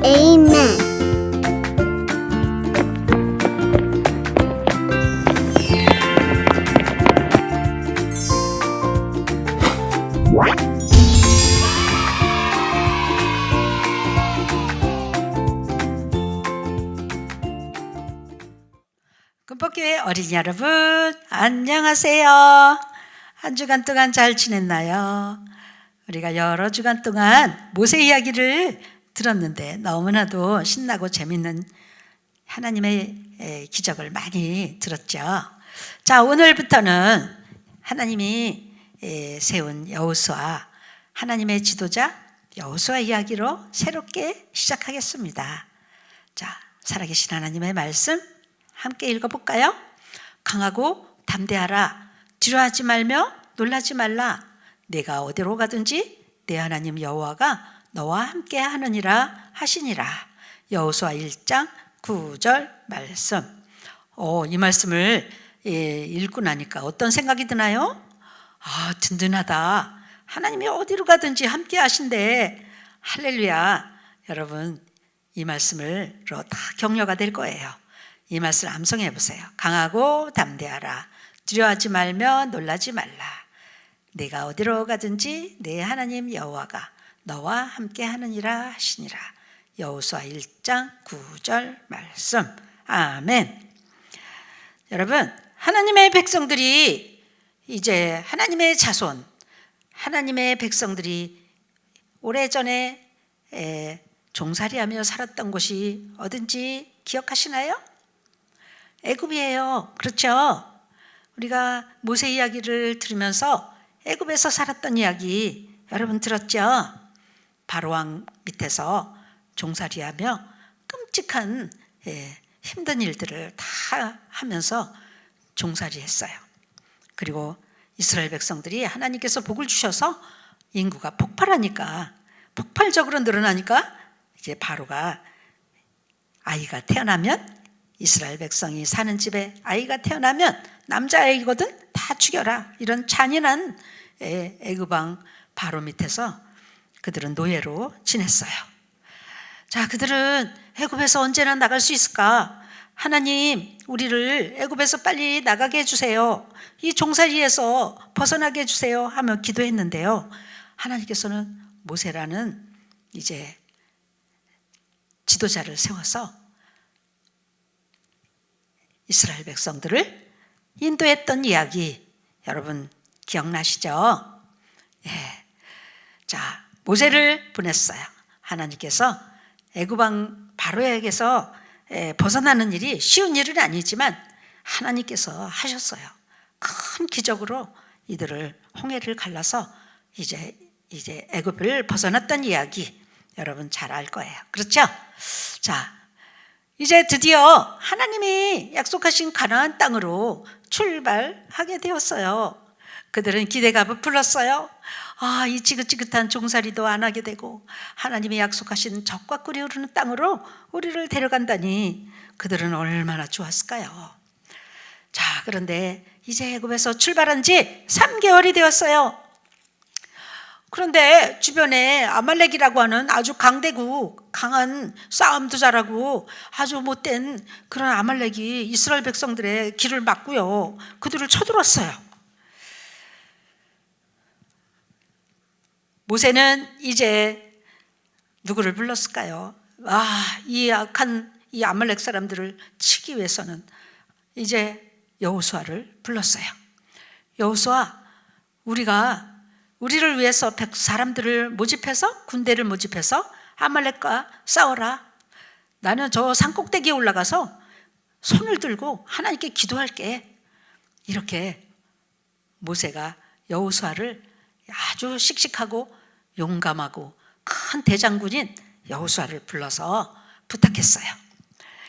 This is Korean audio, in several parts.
Amen. 금복교회 어린이 여러분, 안녕하세요. 한 주간 동안 잘 지냈나요? 우리가 여러 주간 동안 모세 이야기를 들었는데 너무나도 신나고 재밌는 하나님의 기적을 많이 들었죠. 자, 오늘부터는 하나님이 세운 여호수아, 하나님의 지도자 여호수아 이야기로 새롭게 시작하겠습니다. 자, 살아계신 하나님의 말씀 함께 읽어볼까요? 강하고 담대하라. 두려워하지 말며 놀라지 말라. 내가 어디로 가든지 내 하나님 여호와가 너와 함께 하느니라 하시니라. 여호수아 1장 9절 말씀. 이 말씀을 읽고 나니까 어떤 생각이 드나요? 든든하다. 하나님이 어디로 가든지 함께 하신대. 할렐루야. 여러분, 이 말씀으로 다 격려가 될 거예요. 이 말씀 암송해 보세요. 강하고 담대하라. 두려워하지 말며 놀라지 말라. 내가 어디로 가든지 내 하나님 여호와가 너와 함께 하느니라 하시니라. 여호수아 1장 9절 말씀. 아멘. 여러분, 하나님의 백성들이 이제 하나님의 자손, 하나님의 백성들이 오래전에 종살이하며 살았던 곳이 어딘지 기억하시나요? 애굽이에요. 그렇죠? 우리가 모세 이야기를 들으면서 애굽에서 살았던 이야기 여러분 들었죠? 바로왕 밑에서 종살이하며 끔찍한 힘든 일들을 다 하면서 종살이했어요. 그리고 이스라엘 백성들이 하나님께서 복을 주셔서 인구가 폭발적으로 늘어나니까 이제 바로가 아이가 태어나면 이스라엘 백성이 사는 집에 아이가 태어나면 남자아이거든 다 죽여라. 이런 잔인한 애굽왕 바로 밑에서 그들은 노예로 지냈어요. 자, 그들은 애굽에서 언제나 나갈 수 있을까? 하나님, 우리를 애굽에서 빨리 나가게 해주세요. 이 종살이에서 벗어나게 해주세요 하며 기도했는데요. 하나님께서는 모세라는 이제 지도자를 세워서 이스라엘 백성들을 인도했던 이야기 여러분 기억나시죠? 자, 모세를 보냈어요. 하나님께서 애굽왕 바로에게서 벗어나는 일이 쉬운 일은 아니지만 하나님께서 하셨어요. 큰 기적으로 이들을 홍해를 갈라서 이제 애굽을 벗어났던 이야기 여러분 잘 알 거예요. 그렇죠? 자, 이제 드디어 하나님이 약속하신 가나안 땅으로 출발하게 되었어요. 그들은 기대감을 불렀어요. 이 지긋지긋한 종살이도 안 하게 되고 하나님이 약속하신 젖과 꿀이 흐르는 땅으로 우리를 데려간다니 그들은 얼마나 좋았을까요? 자, 그런데 이제 애굽에서 출발한 지 3개월이 되었어요. 그런데 주변에 아말렉이라고 하는 아주 강대국, 강한 싸움도 잘하고 아주 못된 그런 아말렉이 이스라엘 백성들의 길을 막고요. 그들을 쳐들었어요. 모세는 이제 누구를 불렀을까요? 이 악한 이 아말렉 사람들을 치기 위해서는 이제 여호수아를 불렀어요. 여호수아, 우리를 위해서 사람들을 모집해서 군대를 모집해서 아말렉과 싸워라. 나는 저 산꼭대기에 올라가서 손을 들고 하나님께 기도할게. 이렇게 모세가 여호수아를 아주 씩씩하고 용감하고 큰 대장군인 여호수아를 불러서 부탁했어요.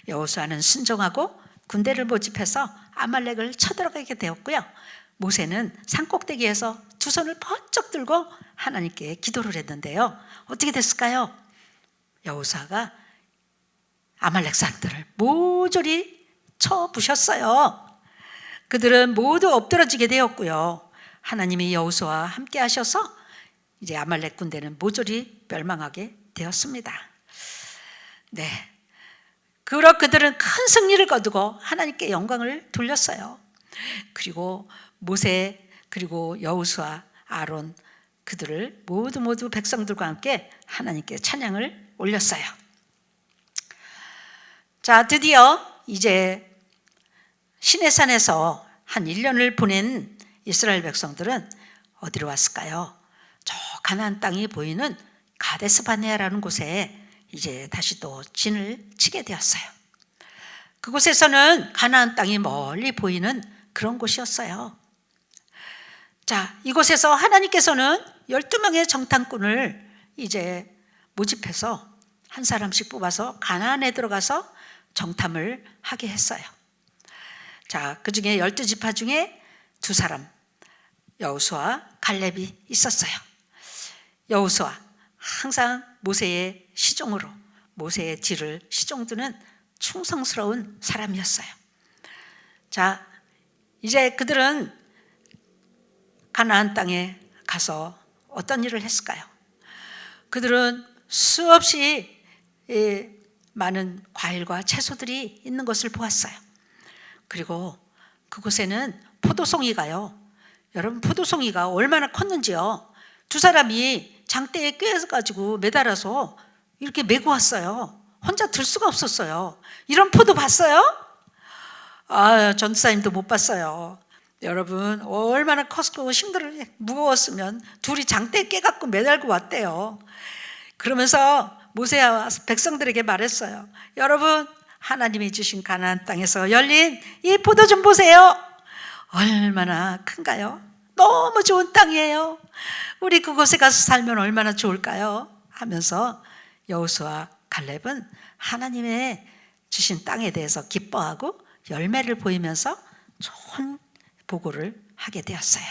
여호수아는 순종하고 군대를 모집해서 아말렉을 쳐들어가게 되었고요. 모세는 산꼭대기에서 두 손을 번쩍 들고 하나님께 기도를 했는데요. 어떻게 됐을까요? 여호수아가 아말렉 사람들을 모조리 쳐 부셨어요. 그들은 모두 엎드러지게 되었고요. 하나님이 여호수아와 함께 하셔서 이제 아말렉 군대는 모조리 멸망하게 되었습니다. 네, 그들은 큰 승리를 거두고 하나님께 영광을 돌렸어요. 그리고 모세, 그리고 여호수아, 아론, 그들을 모두 백성들과 함께 하나님께 찬양을 올렸어요. 자, 드디어 이제 시내산에서 한 1년을 보낸 이스라엘 백성들은 어디로 왔을까요? 저 가나안 땅이 보이는 가데스 바네아라는 곳에 이제 다시 또 진을 치게 되었어요. 그곳에서는 가나안 땅이 멀리 보이는 그런 곳이었어요. 자, 이곳에서 하나님께서는 12명의 정탐꾼을 이제 모집해서 한 사람씩 뽑아서 가나안에 들어가서 정탐을 하게 했어요. 자, 그 중에 12지파 중에 두 사람, 여호수아, 갈렙이 있었어요. 여호수아, 항상 모세의 시종으로 모세의 뒤를 시종드는 충성스러운 사람이었어요. 자, 이제 그들은 가나안 땅에 가서 어떤 일을 했을까요? 그들은 수없이 많은 과일과 채소들이 있는 것을 보았어요. 그리고 그곳에는 포도송이가요. 여러분, 포도송이가 얼마나 컸는지요. 두 사람이 장대에 꿰어가지고 매달아서 이렇게 메고 왔어요. 혼자 들 수가 없었어요. 이런 포도 봤어요? 전도사님도 못 봤어요. 여러분, 얼마나 컸고 무거웠으면 둘이 장대에 꿰갖고 매달고 왔대요. 그러면서 모세와 백성들에게 말했어요. 여러분, 하나님이 주신 가나안 땅에서 열린 이 포도 좀 보세요. 얼마나 큰가요? 너무 좋은 땅이에요. 우리 그곳에 가서 살면 얼마나 좋을까요? 하면서 여호수아, 갈렙은 하나님의 주신 땅에 대해서 기뻐하고 열매를 보이면서 좋은 보고를 하게 되었어요.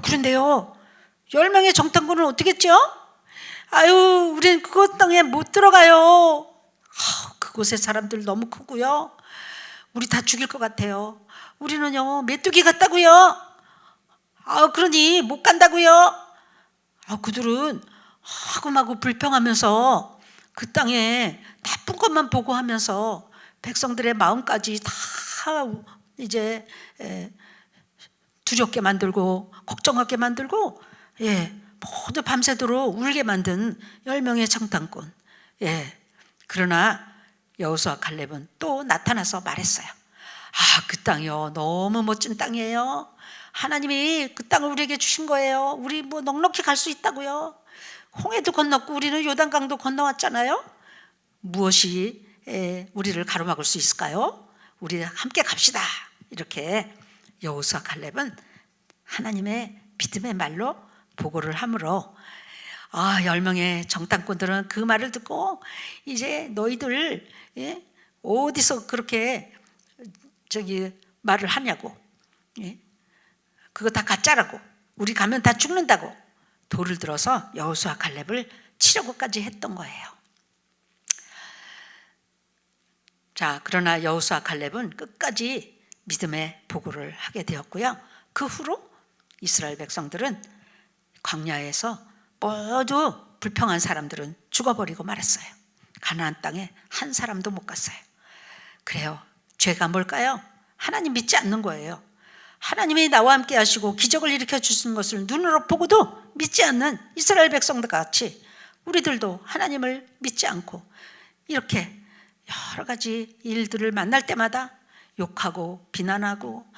그런데요, 10명의 정탐꾼은 어떻게 했죠? 우린 그곳 땅에 못 들어가요. 그곳의 사람들 너무 크고요. 우리 다 죽일 것 같아요. 우리는요, 메뚜기 같다고요. 그러니 못 간다고요. 그들은 하고마고 불평하면서 그 땅에 나쁜 것만 보고하면서 백성들의 마음까지 다 이제 두렵게 만들고 걱정하게 만들고 모두 밤새도록 울게 만든 10명의 정탐꾼. 그러나 여호수아, 갈렙은 또 나타나서 말했어요. 그 땅이요, 너무 멋진 땅이에요. 하나님이 그 땅을 우리에게 주신 거예요. 우리 넉넉히 갈 수 있다고요. 홍해도 건넜고 우리는 요단강도 건너왔잖아요. 무엇이 우리를 가로막을 수 있을까요? 우리 함께 갑시다. 이렇게 여호수아, 갈렙은 하나님의 믿음의 말로 보고를 하므로 10명의 정탐꾼들은 그 말을 듣고 이제 너희들 어디서 그렇게 말을 하냐고, 그거 다 가짜라고, 우리 가면 다 죽는다고 돌을 들어서 여호수아, 갈렙을 치려고까지 했던 거예요. 자, 그러나 여호수아, 갈렙은 끝까지 믿음의 보고를 하게 되었고요. 그 후로 이스라엘 백성들은 광야에서 모두 불평한 사람들은 죽어버리고 말았어요. 가나안 땅에 한 사람도 못 갔어요. 그래요. 죄가 뭘까요? 하나님 믿지 않는 거예요. 하나님이 나와 함께 하시고 기적을 일으켜 주신 것을 눈으로 보고도 믿지 않는 이스라엘 백성들 같이 우리들도 하나님을 믿지 않고 이렇게 여러 가지 일들을 만날 때마다 욕하고 비난하고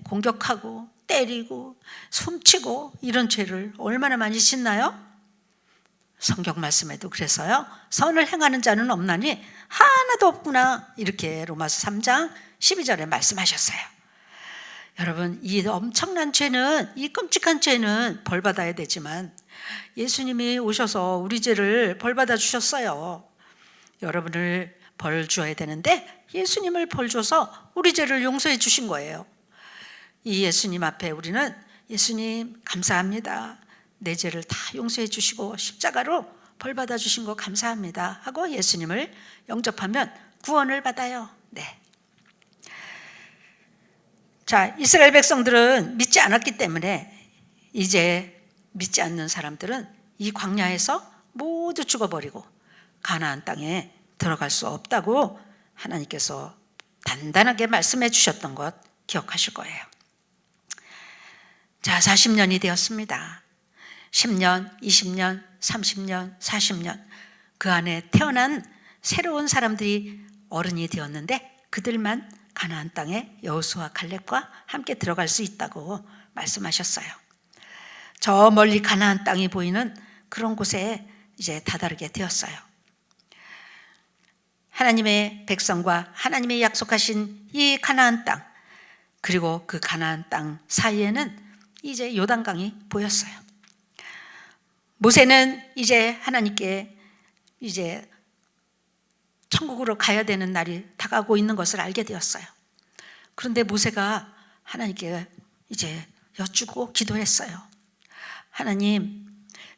공격하고 때리고 숨치고 이런 죄를 얼마나 많이 짓나요? 성경 말씀에도 그래서요, 선을 행하는 자는 없나니 하나도 없구나, 이렇게 로마서 3장 12절에 말씀하셨어요. 여러분, 이 엄청난 죄는, 이 끔찍한 죄는 벌 받아야 되지만 예수님이 오셔서 우리 죄를 벌 받아 주셨어요. 여러분을 벌 주어야 되는데 예수님을 벌 줘서 우리 죄를 용서해 주신 거예요. 이 예수님 앞에 우리는 예수님 감사합니다. 내 죄를 다 용서해 주시고 십자가로 벌 받아 주신 거 감사합니다 하고 예수님을 영접하면 구원을 받아요. 네. 자, 이스라엘 백성들은 믿지 않았기 때문에 이제 믿지 않는 사람들은 이 광야에서 모두 죽어버리고 가나안 땅에 들어갈 수 없다고 하나님께서 단단하게 말씀해 주셨던 것 기억하실 거예요. 자, 40년이 되었습니다. 10년, 20년, 30년, 40년 그 안에 태어난 새로운 사람들이 어른이 되었는데 그들만 가나안 땅에 여호수아 갈렙과 함께 들어갈 수 있다고 말씀하셨어요. 저 멀리 가나안 땅이 보이는 그런 곳에 이제 다다르게 되었어요. 하나님의 백성과 하나님의 약속하신 이 가나안 땅, 그리고 그 가나안 땅 사이에는 이제 요단강이 보였어요. 모세는 이제 하나님께 이제 천국으로 가야 되는 날이 다가오고 있는 것을 알게 되었어요. 그런데 모세가 하나님께 이제 여쭙고 기도했어요. 하나님,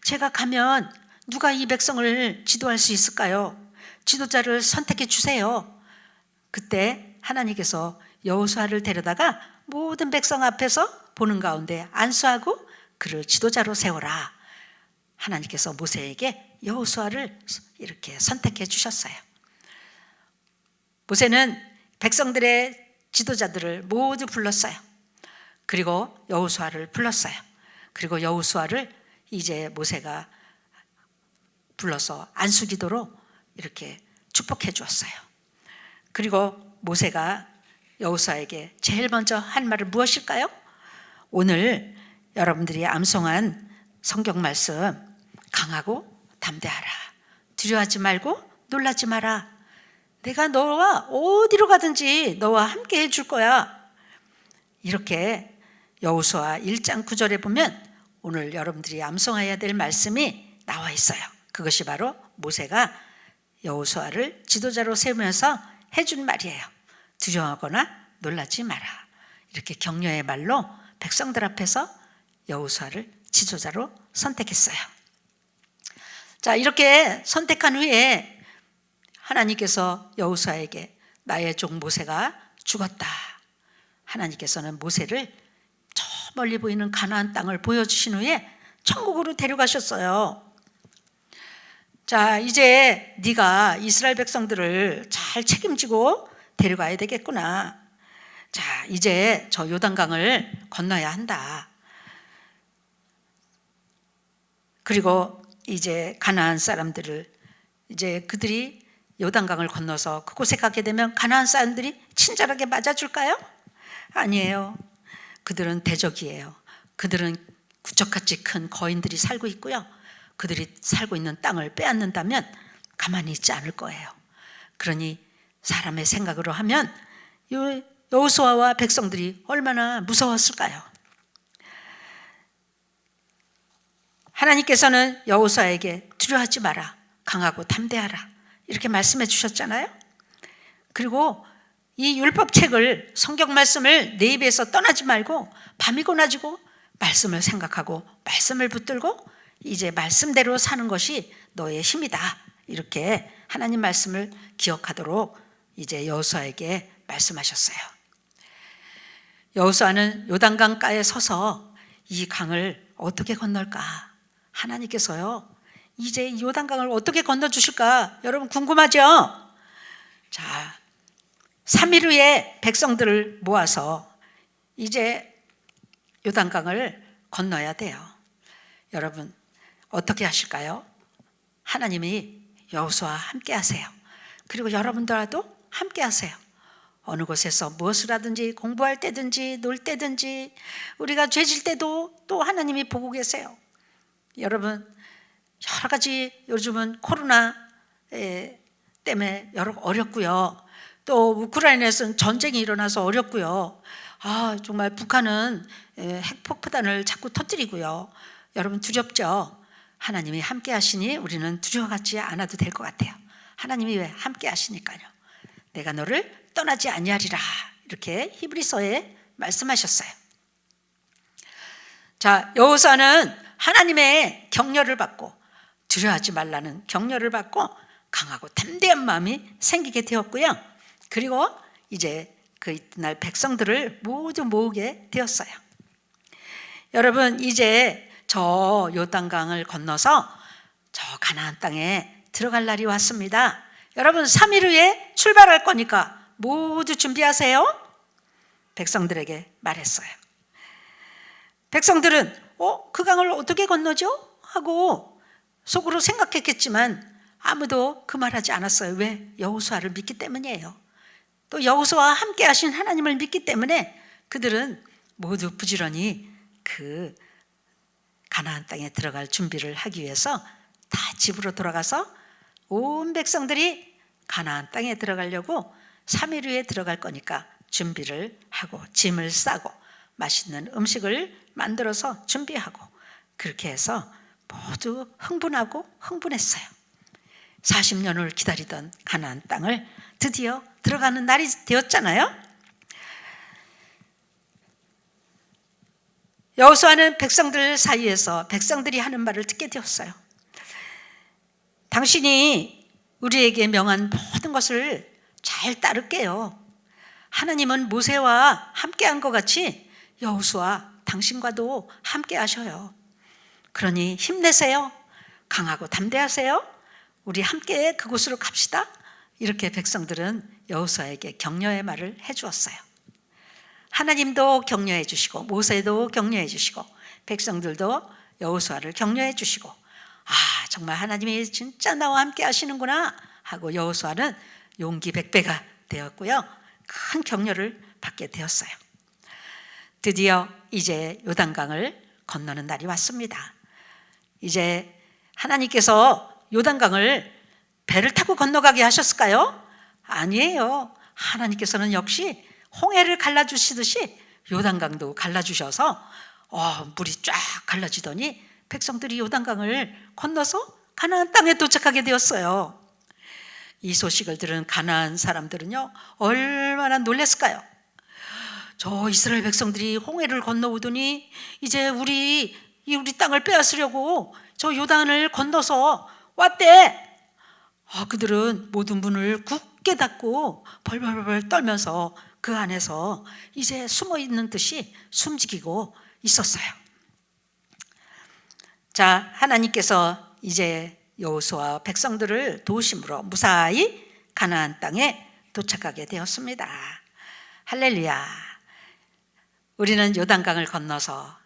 제가 가면 누가 이 백성을 지도할 수 있을까요? 지도자를 선택해 주세요. 그때 하나님께서 여호수아를 데려다가 모든 백성 앞에서 보는 가운데 안수하고 그를 지도자로 세워라. 하나님께서 모세에게 여호수아를 이렇게 선택해 주셨어요. 모세는 백성들의 지도자들을 모두 불렀어요. 그리고 여호수아를 불렀어요. 그리고 여호수아를 이제 모세가 불러서 안수기도로 이렇게 축복해 주었어요. 그리고 모세가 여호수아에게 제일 먼저 한 말은 무엇일까요? 오늘 여러분들이 암송한 성경 말씀, 강하고 담대하라. 두려워하지 말고 놀라지 마라. 내가 너와 어디로 가든지 너와 함께 해줄 거야. 이렇게 여호수아 1장 9절에 보면 오늘 여러분들이 암송해야 될 말씀이 나와 있어요. 그것이 바로 모세가 여호수아를 지도자로 세우면서 해준 말이에요. 두려워하거나 놀라지 마라. 이렇게 격려의 말로 백성들 앞에서 여호수아를 지도자로 선택했어요. 자, 이렇게 선택한 후에 하나님께서 여호수아에게 나의 종 모세가 죽었다. 하나님께서는 모세를 저 멀리 보이는 가나안 땅을 보여주신 후에 천국으로 데려가셨어요. 자, 이제 네가 이스라엘 백성들을 잘 책임지고 데려가야 되겠구나. 자, 이제 저 요단강을 건너야 한다. 그리고 이제 가나안 사람들을 이제 그들이 요단강을 건너서 그곳에 가게 되면 가나안 사람들이 친절하게 맞아줄까요? 아니에요. 그들은 대적이에요. 그들은 구척같이 큰 거인들이 살고 있고요. 그들이 살고 있는 땅을 빼앗는다면 가만히 있지 않을 거예요. 그러니 사람의 생각으로 하면 여호수아와 백성들이 얼마나 무서웠을까요? 하나님께서는 여호수아에게 두려워하지 마라. 강하고 담대하라. 이렇게 말씀해 주셨잖아요. 그리고 이 율법책을, 성경 말씀을 내 입에서 떠나지 말고 밤이고 낮이고 말씀을 생각하고 말씀을 붙들고 이제 말씀대로 사는 것이 너의 힘이다. 이렇게 하나님 말씀을 기억하도록 이제 여호수아에게 말씀하셨어요. 여호수아는 요단강가에 서서 이 강을 어떻게 건널까? 하나님께서요, 이제 이 요단강을 어떻게 건너주실까? 여러분 궁금하죠? 자, 3일 후에 백성들을 모아서 이제 요단강을 건너야 돼요. 여러분 어떻게 하실까요? 하나님이 여호수아와 함께 하세요. 그리고 여러분들과도 함께 하세요. 어느 곳에서 무엇을 하든지, 공부할 때든지 놀 때든지 우리가 죄질 때도 또 하나님이 보고 계세요. 여러분 여러 가지 요즘은 코로나 때문에 어렵고요. 또 우크라이나에서는 전쟁이 일어나서 어렵고요. 정말 북한은 핵폭탄을 자꾸 터뜨리고요. 여러분 두렵죠? 하나님이 함께 하시니 우리는 두려워하지 않아도 될 것 같아요. 하나님이 왜 함께 하시니까요. 내가 너를 떠나지 아니하리라 이렇게 히브리서에 말씀하셨어요. 자, 여호수아는 하나님의 격려를 받고 두려워하지 말라는 격려를 받고 강하고 담대한 마음이 생기게 되었고요. 그리고 이제 그 이튿날 백성들을 모두 모으게 되었어요. 여러분 이제 저 요단강을 건너서 저 가나안 땅에 들어갈 날이 왔습니다. 여러분 3일 후에 출발할 거니까 모두 준비하세요. 백성들에게 말했어요. 백성들은 그 강을 어떻게 건너죠? 하고 속으로 생각했겠지만 아무도 그 말하지 않았어요. 왜? 여호수아를 믿기 때문이에요. 또 여호수아와 함께 하신 하나님을 믿기 때문에 그들은 모두 부지런히 그 가나안 땅에 들어갈 준비를 하기 위해서 다 집으로 돌아가서 온 백성들이 가나안 땅에 들어가려고 3일 후에 들어갈 거니까 준비를 하고 짐을 싸고 맛있는 음식을 만들어서 준비하고 그렇게 해서 모두 흥분했어요. 40년을 기다리던 가나안 땅을 드디어 들어가는 날이 되었잖아요. 여호수아는 백성들 사이에서 백성들이 하는 말을 듣게 되었어요. 당신이 우리에게 명한 모든 것을 잘 따를게요. 하나님은 모세와 함께한 것 같이 여호수아 당신과도 함께 하셔요. 그러니 힘내세요. 강하고 담대하세요. 우리 함께 그곳으로 갑시다. 이렇게 백성들은 여호수아에게 격려의 말을 해주었어요. 하나님도 격려해 주시고 모세도 격려해 주시고 백성들도 여호수아를 격려해 주시고 정말 하나님이 진짜 나와 함께 하시는구나 하고 여호수아는 용기 백배가 되었고요. 큰 격려를 받게 되었어요. 드디어 이제 요단강을 건너는 날이 왔습니다. 이제 하나님께서 요단강을 배를 타고 건너가게 하셨을까요? 아니에요. 하나님께서는 역시 홍해를 갈라주시듯이 요단강도 갈라주셔서 물이 쫙 갈라지더니 백성들이 요단강을 건너서 가나안 땅에 도착하게 되었어요. 이 소식을 들은 가나안 사람들은요 얼마나 놀랐을까요? 저 이스라엘 백성들이 홍해를 건너오더니 이제 우리 땅을 빼앗으려고 저 요단을 건너서 왔대. 그들은 모든 문을 굳게 닫고 벌벌벌 떨면서 그 안에서 이제 숨어 있는 듯이 숨지기고 있었어요. 자, 하나님께서 이제 여호수아 백성들을 도우심으로 무사히 가나안 땅에 도착하게 되었습니다. 할렐루야. 우리는 요단강을 건너서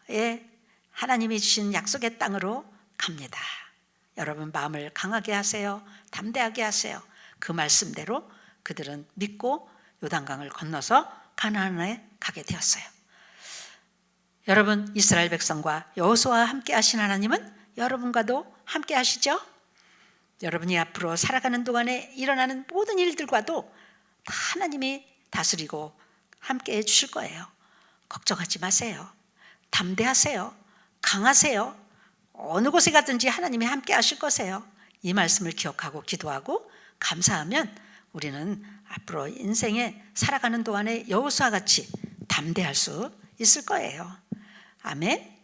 하나님이 주신 약속의 땅으로 갑니다. 여러분 마음을 강하게 하세요. 담대하게 하세요. 그 말씀대로 그들은 믿고 요단강을 건너서 가나안에 가게 되었어요. 여러분 이스라엘 백성과 여호수아와 함께 하신 하나님은 여러분과도 함께 하시죠? 여러분이 앞으로 살아가는 동안에 일어나는 모든 일들과도 다 하나님이 다스리고 함께 해 주실 거예요. 걱정하지 마세요. 담대하세요. 강하세요. 어느 곳에 가든지 하나님이 함께 하실 거세요. 이 말씀을 기억하고 기도하고 감사하면 우리는 앞으로 인생에 살아가는 동안에 여호수아 같이 담대할 수 있을 거예요. 아멘.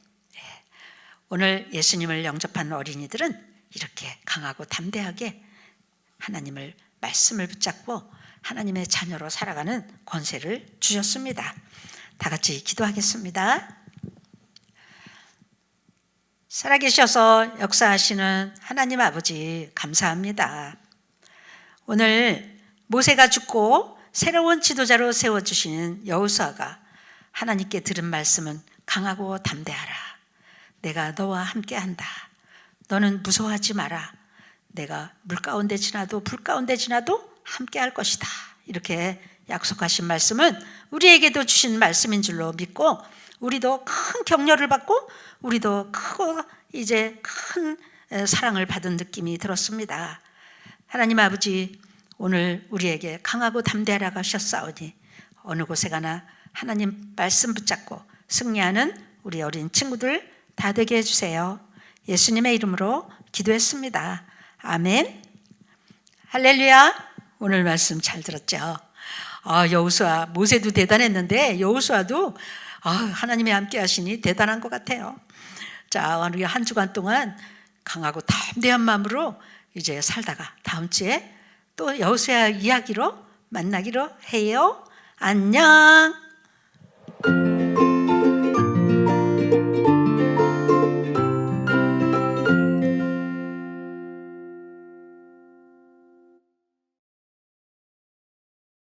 오늘 예수님을 영접한 어린이들은 이렇게 강하고 담대하게 하나님을 말씀을 붙잡고 하나님의 자녀로 살아가는 권세를 주셨습니다. 다 같이 기도하겠습니다. 살아계셔서 역사하시는 하나님 아버지 감사합니다. 오늘 모세가 죽고 새로운 지도자로 세워주시는 여호수아가 하나님께 들은 말씀은 강하고 담대하라. 내가 너와 함께한다. 너는 무서워하지 마라. 내가 물 가운데 지나도 불 가운데 지나도 함께할 것이다. 이렇게 약속하신 말씀은 우리에게도 주신 말씀인 줄로 믿고 우리도 큰 격려를 받고 우리도 크고 이제 큰 사랑을 받은 느낌이 들었습니다. 하나님 아버지 오늘 우리에게 강하고 담대하라고 하셨사오니 어느 곳에 가나 하나님 말씀 붙잡고 승리하는 우리 어린 친구들 다 되게 해주세요. 예수님의 이름으로 기도했습니다. 아멘. 할렐루야. 오늘 말씀 잘 들었죠? 여호수아, 모세도 대단했는데 여호수아도 하나님이 함께 하시니 대단한 것 같아요. 자, 우리 한 주간 동안 강하고 담대한 마음으로 이제 살다가 다음 주에 또 여호수아 이야기로 만나기로 해요. 안녕.